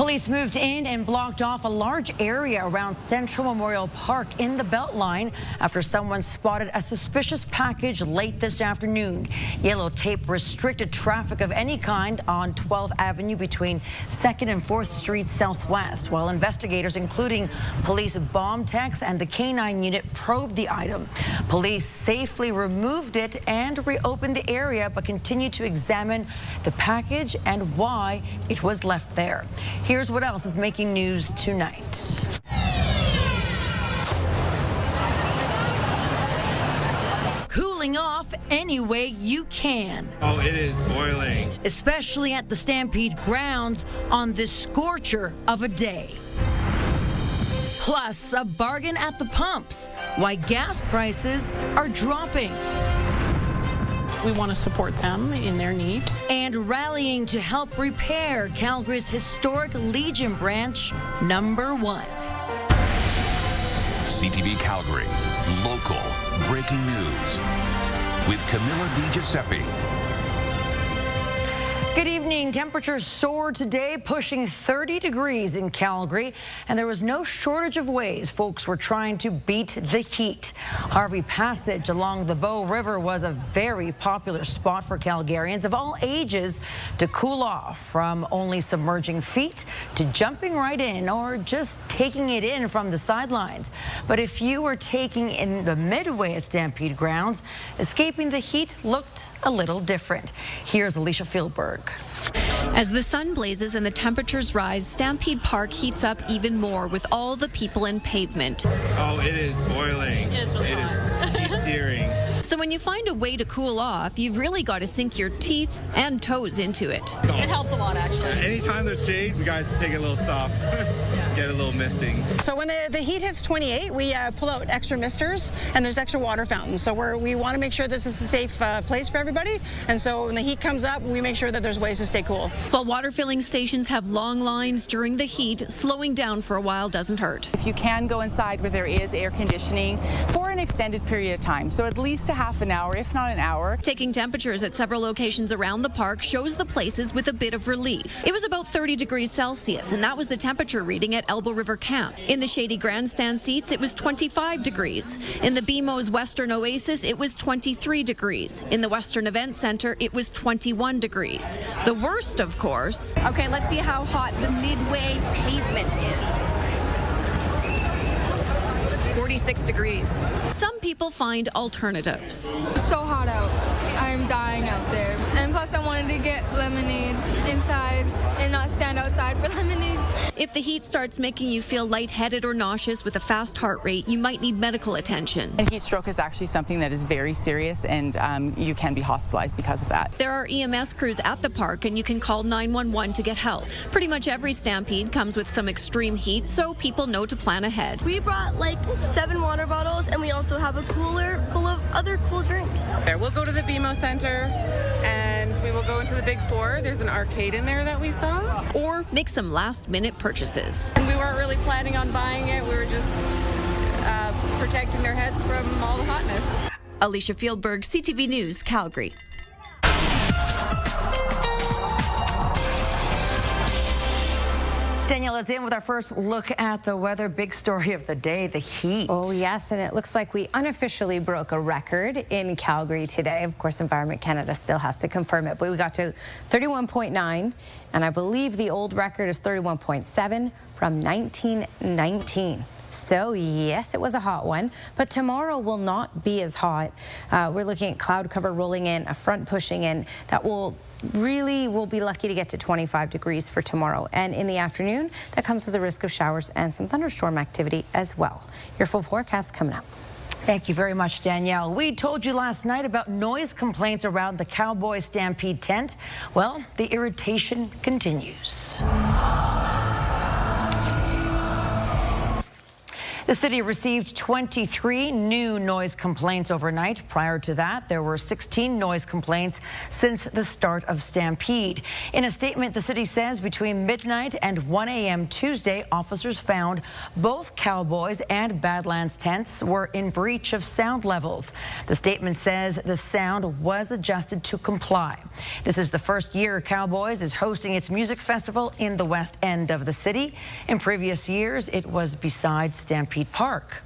Police moved in and blocked off a large area around Central Memorial Park in the Beltline after someone spotted a suspicious package late this afternoon. Yellow tape restricted traffic of any kind on 12th Avenue between 2nd and 4th Street Southwest, while investigators, including police bomb techs and the K9 unit, probed the item. Police safely removed it and reopened the area, but continued to examine the package and why it was left there. Here's what else is making news tonight. Cooling off any way you can. Oh, it is boiling. Especially at the Stampede grounds on this scorcher of a day. Plus, a bargain at the pumps. Why gas prices are dropping. We want to support them in their need. And rallying to help repair Calgary's historic Legion branch, #1. CTV Calgary, local breaking news with Camilla Di Giuseppe. Good evening. Temperatures soared today, pushing 30 degrees in Calgary, and there was no shortage of ways folks were trying to beat the heat. Harvey Passage along the Bow River was a very popular spot for Calgarians of all ages to cool off, from only submerging feet to jumping right in or just taking it in from the sidelines. But if you were taking in the midway at Stampede grounds, escaping the heat looked a little different. Here's Alicia Fieldberg. As the sun blazes and the temperatures rise, Stampede Park heats up even more with all the people and pavement. Oh, it is boiling. It's searing. So when you find a way to cool off, you've really got to sink your teeth and toes into it. It helps a lot, actually. Anytime there's shade, we got to take a little stop, get a little misting. So when the heat hits 28, we pull out extra misters, and there's extra water fountains. So we want to make sure this is a safe place for everybody. And so when the heat comes up, we make sure that there's ways to stay cool. While water filling stations have long lines during the heat, slowing down for a while doesn't hurt. If you can go inside where there is air conditioning for an extended period of time, so at least a half an hour, if not an hour. Taking temperatures at several locations around the park shows the places with a bit of relief. It was about 30 degrees Celsius, and that was the temperature reading at Elbow River Camp. In the shady grandstand seats, it was 25 degrees. In the BMO's Western Oasis, it was 23 degrees. In the Western Event Center, it was 21 degrees. The worst, of course. Okay, let's see how hot the midway pavement is. 46 degrees. Some people find alternatives. So hot out. I'm dying out there. And plus I wanted to get lemonade inside and not stand outside for lemonade. If the heat starts making you feel lightheaded or nauseous with a fast heart rate, you might need medical attention. And heat stroke is actually something that is very serious, and you can be hospitalized because of that. There are EMS crews at the park, and you can call 911 to get help. Pretty much every Stampede comes with some extreme heat, so people know to plan ahead. We brought like 7 water bottles, and we also have a cooler full of other cool drinks. We'll go to the BMO Center and we will go into the Big Four. There's an arcade in there that we saw. Or make some last-minute purchases. We weren't really planning on buying it. We were just protecting their heads from all the hotness. Alicia Fieldberg, CTV News, Calgary. Danielle is in with our first look at the weather. Big story of the day, the heat. Oh, yes, and it looks like we unofficially broke a record in Calgary today. Of course, Environment Canada still has to confirm it, but we got to 31.9, and I believe the old record is 31.7 from 1919. So, yes, it was a hot one, but tomorrow will not be as hot. We're looking at cloud cover rolling in, a front pushing in. That will really, we'll be lucky to get to 25 degrees for tomorrow. And in the afternoon, that comes with the risk of showers and some thunderstorm activity as well. Your full forecast coming up. Thank you very much, Danielle. We told you last night about noise complaints around the Cowboy Stampede tent. Well, the irritation continues. The city received 23 new noise complaints overnight. Prior to that, there were 16 noise complaints since the start of Stampede. In a statement, the city says between midnight and 1 a.m. Tuesday, officers found both Cowboys and Badlands tents were in breach of sound levels. The statement says the sound was adjusted to comply. This is the first year Cowboys is hosting its music festival in the west end of the city. In previous years, it was beside Stampede Park.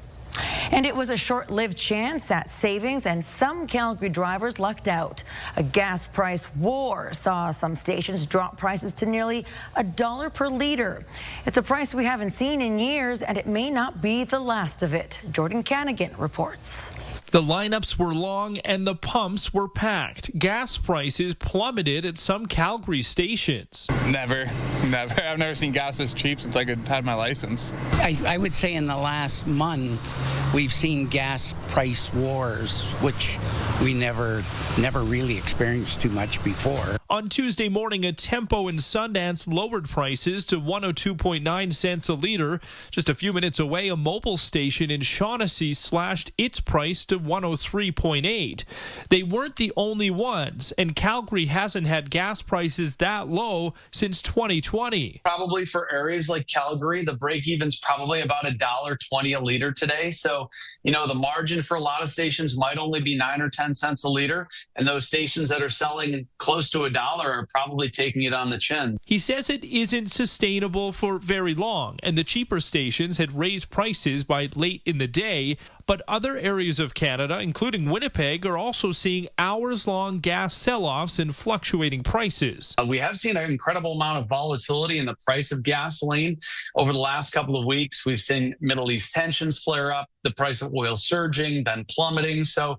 And it was a short-lived chance at savings, and some Calgary drivers lucked out. A gas price war saw some stations drop prices to nearly $1 per liter. It's a price we haven't seen in years, and it may not be the last of it. Jordan Canagan reports. The lineups were long and the pumps were packed. Gas prices plummeted at some Calgary stations. Never. I've never seen gas this cheap since I could have my license. I would say in the last month, we've seen gas price wars, which we never really experienced too much before. On Tuesday morning, a Tempo in Sundance lowered prices to 102.9 cents a liter. Just a few minutes away, a mobile station in Shaughnessy slashed its price to 103.8. They weren't the only ones, and Calgary hasn't had gas prices that low since 2020. Probably for areas like Calgary, the break-even's probably about $1.20 a liter today. So, the margin for a lot of stations might only be 9 or 10 cents a liter, and those stations that are selling close to $1 are probably taking it on the chin. He says it isn't sustainable for very long, and the cheaper stations had raised prices by late in the day. But other areas of Canada, including Winnipeg, are also seeing hours-long gas sell-offs and fluctuating prices. We have seen an incredible amount of volatility in the price of gasoline. Over the last couple of weeks, we've seen Middle East tensions flare up, the price of oil surging, then plummeting. So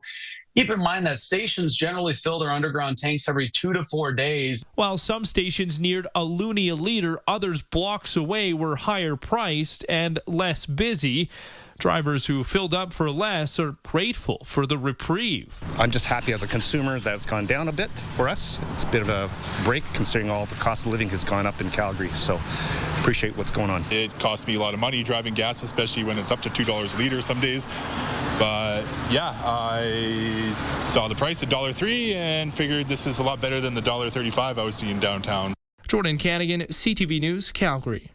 keep in mind that stations generally fill their underground tanks every 2 to 4 days. While some stations neared a loonie a liter, others blocks away were higher priced and less busy. Drivers who filled up for less are grateful for the reprieve. I'm just happy as a consumer that it's gone down a bit for us. It's a bit of a break considering all the cost of living has gone up in Calgary. So appreciate what's going on. It costs me a lot of money driving gas, especially when it's up to $2 a liter some days. But yeah, I saw the price at $1.03 and figured this is a lot better than the $1.35 I was seeing downtown. Jordan Canagan, CTV News, Calgary.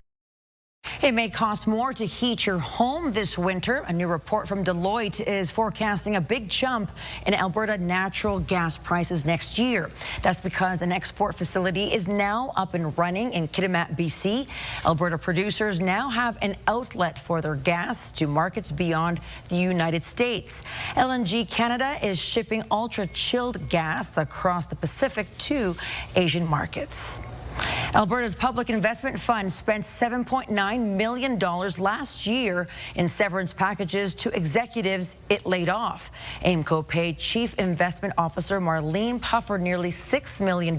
It may cost more to heat your home this winter. A new report from Deloitte is forecasting a big jump in Alberta natural gas prices next year. That's because an export facility is now up and running in Kitimat, BC. Alberta producers now have an outlet for their gas to markets beyond the United States. LNG Canada is shipping ultra-chilled gas across the Pacific to Asian markets. Alberta's Public Investment Fund spent $7.9 million last year in severance packages to executives it laid off. Aimco paid Chief Investment Officer Marlene Puffer nearly $6 million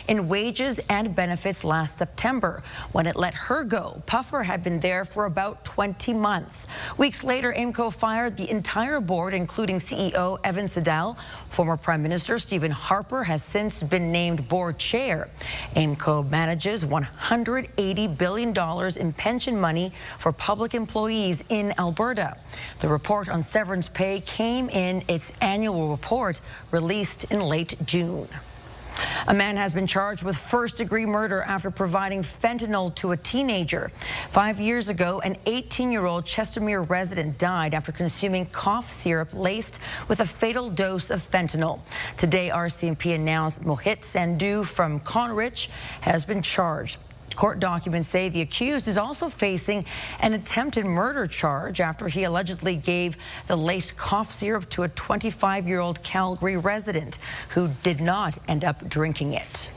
in wages and benefits last September. When it let her go, Puffer had been there for about 20 months. Weeks later, Aimco fired the entire board, including CEO Evan Siddall. Former Prime Minister Stephen Harper has since been named board chair. Aimco manages $180 billion in pension money for public employees in Alberta. The report on severance pay came in its annual report released in late June. A man has been charged with first-degree murder after providing fentanyl to a teenager. 5 years ago, an 18-year-old Chestermere resident died after consuming cough syrup laced with a fatal dose of fentanyl. Today, RCMP announced Mohit Sandhu from Conrich has been charged. Court documents say the accused is also facing an attempted murder charge after he allegedly gave the laced cough syrup to a 25-year-old Calgary resident who did not end up drinking it.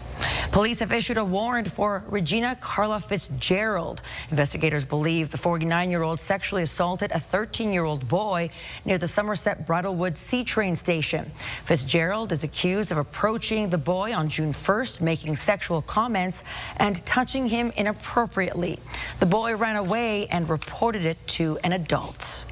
Police have issued a warrant for Regina Carla Fitzgerald. Investigators believe the 49-year-old sexually assaulted a 13-year-old boy near the Somerset Bridlewood C-train station. Fitzgerald is accused of approaching the boy on June 1st, making sexual comments and touching him inappropriately. The boy ran away and reported it to an adult.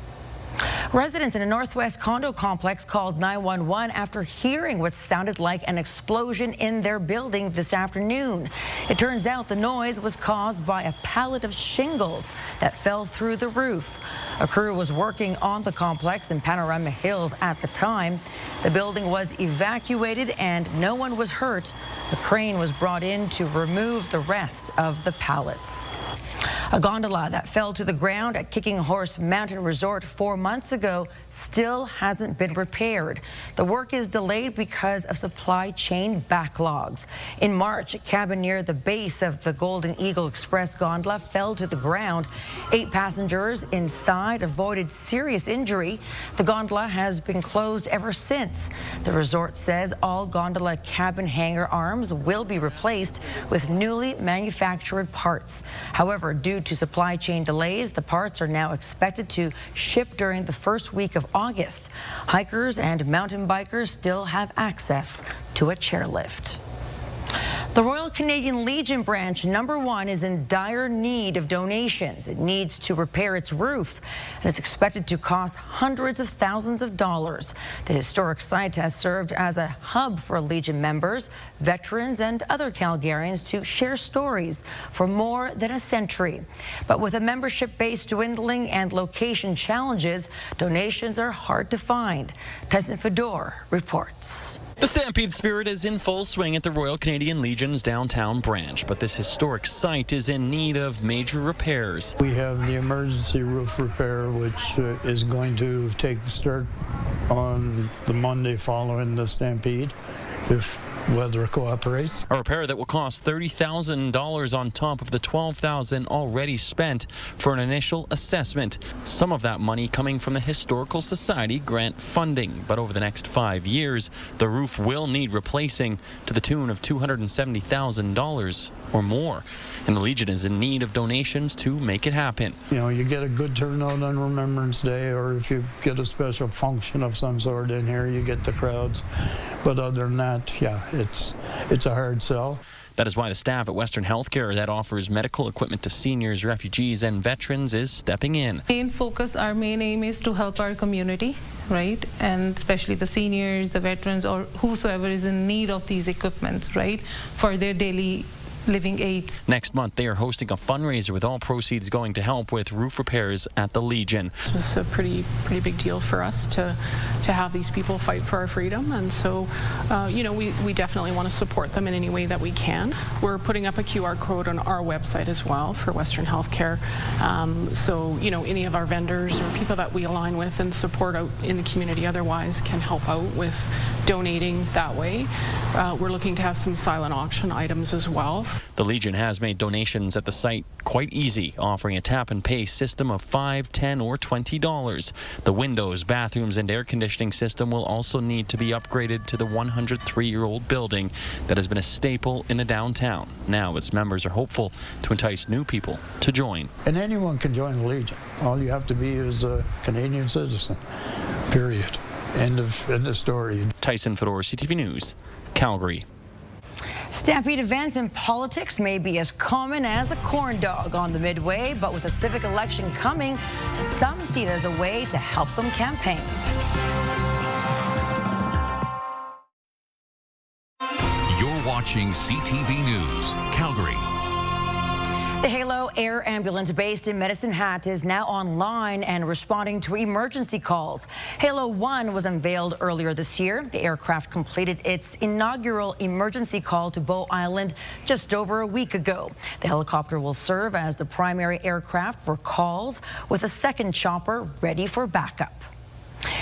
Residents in a Northwest condo complex called 911 after hearing what sounded like an explosion in their building this afternoon. It turns out the noise was caused by a pallet of shingles that fell through the roof. A crew was working on the complex in Panorama Hills at the time. The building was evacuated and no one was hurt. A crane was brought in to remove the rest of the pallets. A gondola that fell to the ground at Kicking Horse Mountain Resort 4 months ago still hasn't been repaired. The work is delayed because of supply chain backlogs. In March, a cabin near the base of the Golden Eagle Express gondola fell to the ground. 8 passengers inside avoided serious injury. The gondola has been closed ever since. The resort says all gondola cabin hanger arms will be replaced with newly manufactured parts. However, due to supply chain delays, the parts are now expected to ship during the first week of August. Hikers and mountain bikers still have access to a chairlift. The Royal Canadian Legion Branch number 1 is in dire need of donations. It needs to repair its roof, and it's expected to cost hundreds of thousands of dollars. The historic site has served as a hub for Legion members, veterans, and other Calgarians to share stories for more than a century. But with a membership base dwindling and location challenges, donations are hard to find. Tyson Fedor reports. The Stampede spirit is in full swing at the Royal Canadian Legion's downtown branch, but this historic site is in need of major repairs. We have the emergency roof repair, which is going to start on the Monday following the Stampede, if weather cooperates. A repair that will cost $30,000 on top of the $12,000 already spent for an initial assessment. Some of that money coming from the Historical Society grant funding. But over the next 5 years, the roof will need replacing to the tune of $270,000 or more. And the Legion is in need of donations to make it happen. You know, you get a good turnout on Remembrance Day, or if you get a special function of some sort in here, you get the crowds. But other than that, yeah, it's a hard sell. That is why the staff at Western Healthcare that offers medical equipment to seniors, refugees, and veterans is stepping in. Our main aim is to help our community, right? And especially the seniors, the veterans, or whosoever is in need of these equipments, right? For their daily living aids. Next month, they are hosting a fundraiser with all proceeds going to help with roof repairs at the Legion. It was a pretty big deal for us to have these people fight for our freedom, and so you know, we definitely want to support them in any way that we can. We're putting up a QR code on our website as well for Western Healthcare, so you know, any of our vendors or people that we align with and support out in the community otherwise can help out with donating that way. We're looking to have some silent auction items as well. The Legion has made donations at the site quite easy, offering a tap and pay system of $5, $10, or $20. The windows, bathrooms, and air conditioning system will also need to be upgraded to the 103-year-old building that has been a staple in the downtown. Now its members are hopeful to entice new people to join. And anyone can join the Legion. All you have to be is a Canadian citizen, period. End of story. Tyson Fedor, CTV News, Calgary. Stampede events in politics may be as common as a corn dog on the Midway, but with a civic election coming, some see it as a way to help them campaign. You're watching CTV News, Calgary. The Halo Air Ambulance based in Medicine Hat is now online and responding to emergency calls. Halo 1 was unveiled earlier this year. The aircraft completed its inaugural emergency call to Bow Island just over a week ago. The helicopter will serve as the primary aircraft for calls, with a second chopper ready for backup.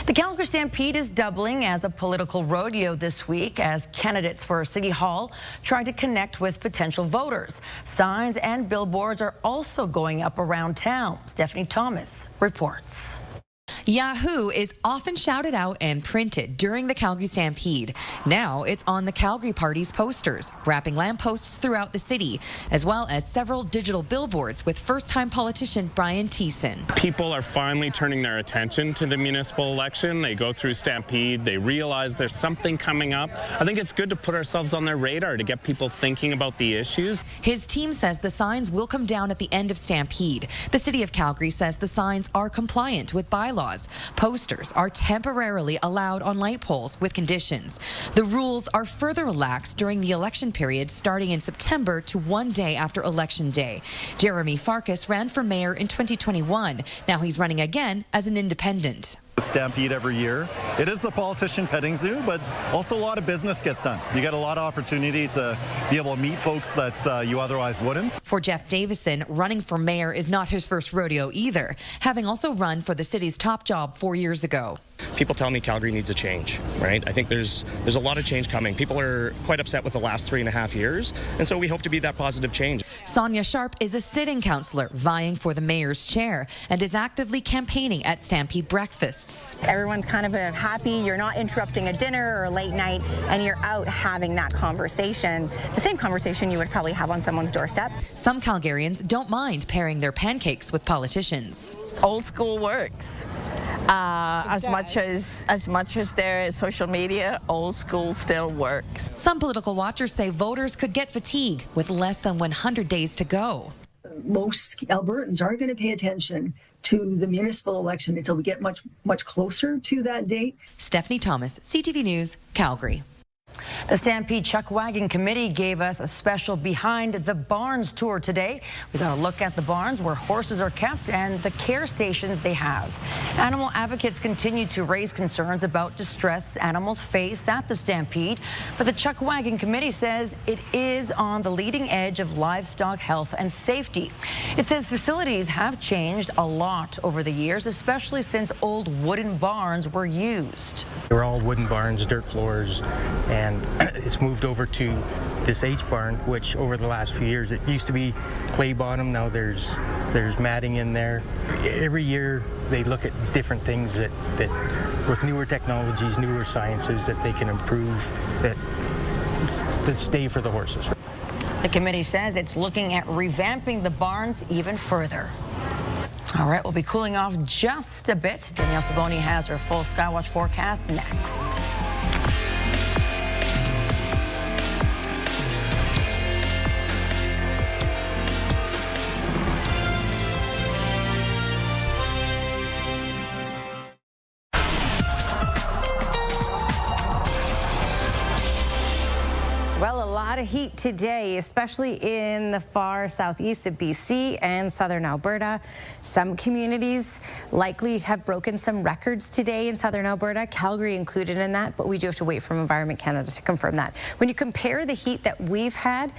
The Calgary Stampede is doubling as a political rodeo this week as candidates for City Hall try to connect with potential voters. Signs and billboards are also going up around town. Stephanie Thomas reports. Yahoo is often shouted out and printed during the Calgary Stampede. Now it's on the Calgary Party's posters, wrapping lampposts throughout the city, as well as several digital billboards with first-time politician Brian Thiessen. People are finally turning their attention to the municipal election. They go through Stampede, they realize there's something coming up. I think it's good to put ourselves on their radar to get people thinking about the issues. His team says the signs will come down at the end of Stampede. The city of Calgary says the signs are compliant with bylaws. laws. Posters are temporarily allowed on light poles with conditions. The rules are further relaxed during the election period starting in September to one day after Election Day. Jeremy Farkas ran for mayor in 2021. Now he's running again as an independent. Stampede every year. It is the politician petting zoo, but also a lot of business gets done. You get a lot of opportunity to be able to meet folks that you otherwise wouldn't. For Jeff Davison, running for mayor is not his first rodeo either, having also run for the city's top job 4 years ago. People tell me Calgary needs a change, right? I think there's a lot of change coming. People are quite upset with the last 3.5 years, and so we hope to be that positive change. Sonia Sharp is a sitting councillor vying for the mayor's chair and is actively campaigning at Stampede breakfasts. Everyone's kind of happy. You're not interrupting a dinner or a late night, and you're out having that conversation, the same conversation you would probably have on someone's doorstep. Some Calgarians don't mind pairing their pancakes with politicians. Old school works. As much as there is social media, old school still works. Some political watchers say voters could get fatigue with less than 100 days to go. Most Albertans aren't going to pay attention to the municipal election until we get much closer to that date. Stephanie Thomas, CTV News, Calgary. The Stampede Chuckwagon Committee gave us a special Behind the Barns tour today. We got a look at the barns where horses are kept and the care stations they have. Animal advocates continue to raise concerns about distress animals face at the Stampede, but the Chuckwagon Committee says it is on the leading edge of livestock health and safety. It says facilities have changed a lot over the years, especially since old wooden barns were used. They were all wooden barns, dirt floors, and it's moved over to this H barn, which over the last few years, it used to be clay bottom. Now there's matting in there. Every year they look at different things that with newer technologies, newer sciences that they can improve that stay for the horses. The committee says it's looking at revamping the barns even further. All right, we'll be cooling off just a bit. Danielle Savoni has her full Skywatch forecast next. Well, a lot of heat today, especially in the far southeast of BC and southern Alberta. Some communities likely have broken some records today in southern Alberta, Calgary included in that, but we do have to wait for Environment Canada to confirm that. When you compare the heat that we've had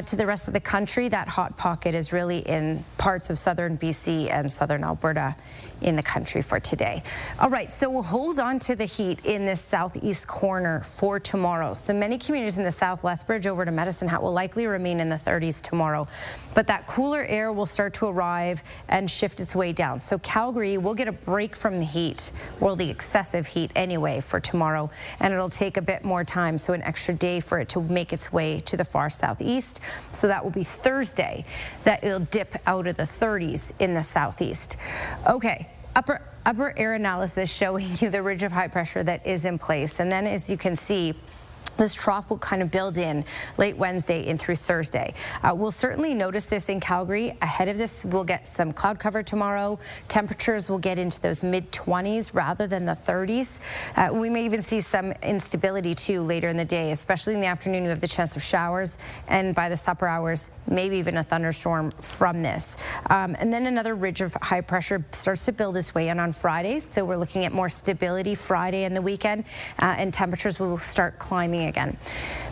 to the rest of the country, that hot pocket is really in parts of southern BC and southern Alberta in the country for today. All right, so we'll hold on to the heat in this southeast corner for tomorrow. So many communities in the south Lethbridge over to Medicine Hat will likely remain in the 30s tomorrow, but that cooler air will start to arrive and shift its way down. So Calgary will get a break from the heat, or the excessive heat anyway, for tomorrow, and it'll take a bit more time, so an extra day for it to make its way to the far southeast. So that will be Thursday that it'll dip out of the 30s in the southeast. Okay, upper air analysis showing you the ridge of high pressure that is in place, and then as you can see, this trough will kind of build in late Wednesday and through Thursday. We'll certainly notice this in Calgary. Ahead of this, we'll get some cloud cover tomorrow. Temperatures will get into those mid-20s rather than the 30s. We may even see some instability too later in the day, especially in the afternoon. We have the chance of showers, and by the supper hours, maybe even a thunderstorm from this. And then another ridge of high pressure starts to build its way in on Friday. So we're looking at more stability Friday and the weekend, and temperatures will start climbing again.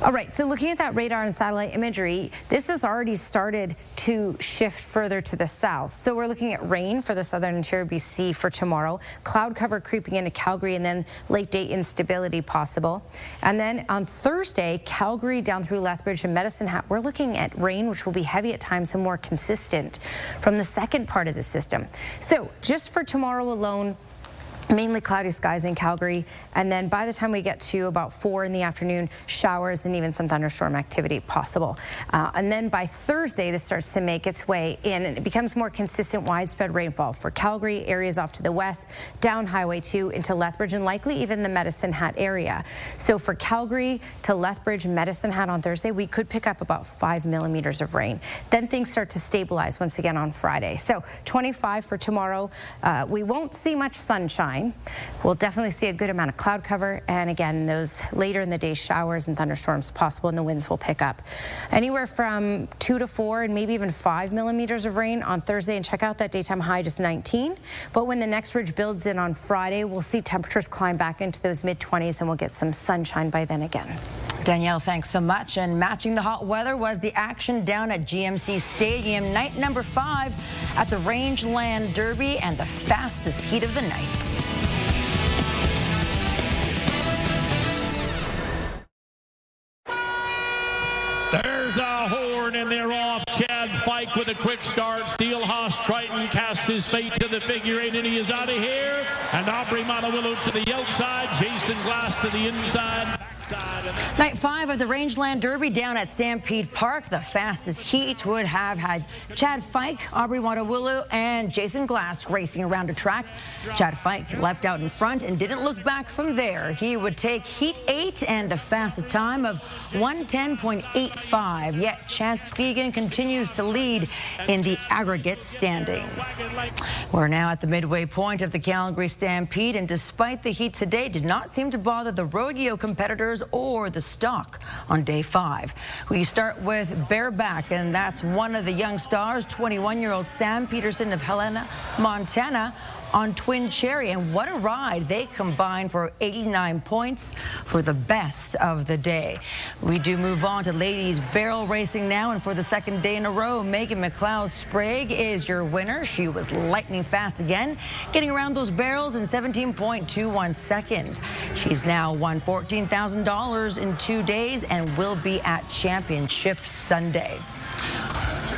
All right, so looking at that radar and satellite imagery, this has already started to shift further to the south. So we're looking at rain for the southern interior BC for tomorrow, cloud cover creeping into Calgary, and then late day instability possible. And then on Thursday, Calgary down through Lethbridge and Medicine Hat, we're looking at rain, which will be heavy at times and more consistent from the second part of the system. So just for tomorrow alone, Mainly cloudy skies in Calgary, and then by the time we get to about 4 in the afternoon, showers and even some thunderstorm activity possible. And then by Thursday, this starts to make its way in, and it becomes more consistent widespread rainfall for Calgary, areas off to the west, down Highway 2 into Lethbridge, and likely even the Medicine Hat area. So for Calgary to Lethbridge, Medicine Hat on Thursday, we could pick up about 5 millimeters of rain. Then things start to stabilize once again on Friday. So 25 for tomorrow. We won't see much sunshine. We'll definitely see a good amount of cloud cover, and again, those later in the day showers and thunderstorms possible, and the winds will pick up. Anywhere from 2 to 4 and maybe even 5 millimeters of rain on Thursday, and check out that daytime high, just 19. But when the next ridge builds in on Friday, we'll see temperatures climb back into those mid-20s, and we'll get some sunshine by then again. Danielle, thanks so much. And matching the hot weather was the action down at GMC Stadium, night number 5 at the Rangeland Derby, and the fastest heat of the night. There's a horn, and they're off. Chad Fike with a quick start. Steelhouse Triton casts his fate to the figure 8, and he is out of here. And Aubrey Montevillo to the outside. Jason Glass to the inside. Night 5 of the Rangeland Derby down at Stampede Park. The fastest heat would have had Chad Fike, Aubrey Montevillo, and Jason Glass racing around the track. Chad Fike leapt out in front and didn't look back from there. He would take heat 8 and the fastest time of 1:10.85. Yet Chance Fegan continues to lead in the aggregate standings. We're now at the midway point of the Calgary Stampede, and despite the heat today, did not seem to bother the rodeo competitors or the stock on day 5. We start with bareback, and that's one of the young stars, 21-year-old Sam Peterson of Helena, Montana, on Twin Cherry. And what a ride. They combined for 89 points for the best of the day. We do move on to ladies barrel racing now, and for the second day in a row, Megan McLeod-Sprague is your winner. She was lightning fast again, getting around those barrels in 17.21 seconds. She's now won $14,000 in 2 days and will be at Championship Sunday.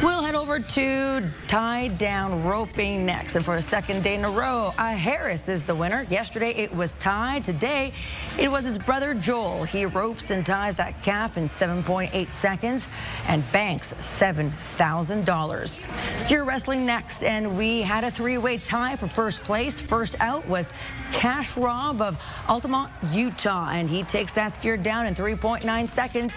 We'll head over to tied down roping next, and for a second day in a row, Harris is the winner. Yesterday it was tied. Today it was his brother Joel. He ropes and ties that calf in 7.8 seconds and banks $7,000. Steer wrestling next, and we had a 3-way tie for first place. First out was Cash Rob of Altamont, Utah, and he takes that steer down in 3.9 seconds.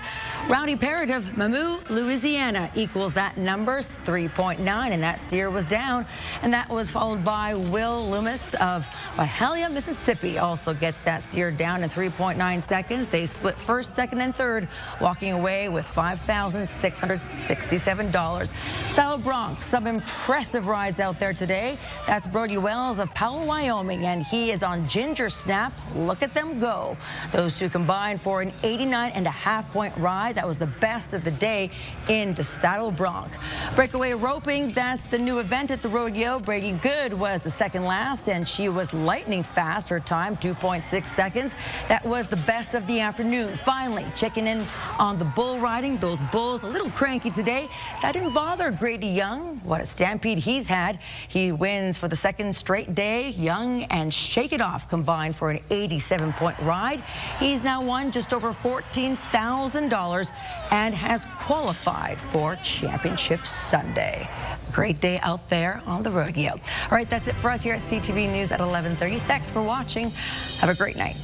Rowdy Parrott of Mamou, Louisiana equals that number, 3.9, and that steer was down. And that was followed by Will Loomis of Mahalia, Mississippi, also gets that steer down in 3.9 seconds. They split first, second, and third, walking away with $5,667. Saddle Bronx, some impressive rides out there today. That's Brody Wells of Powell, Wyoming, and he is on Ginger Snap. Look at them go. Those two combined for an 89.5-point ride. That was the best of the day in the Saddle Bronx. Breakaway roping, that's the new event at the rodeo. Brady Good was the second last, and she was lightning fast. Her time, 2.6 seconds. That was the best of the afternoon. Finally, checking in on the bull riding. Those bulls a little cranky today. That didn't bother Grady Young. What a stampede he's had. He wins for the second straight day. Young and Shake It Off combined for an 87-point ride. He's now won just over $14,000 and has qualified for Championship Sunday. Great day out there on the rodeo. All right, that's it for us here at CTV News at 11:30. Thanks for watching. Have a great night.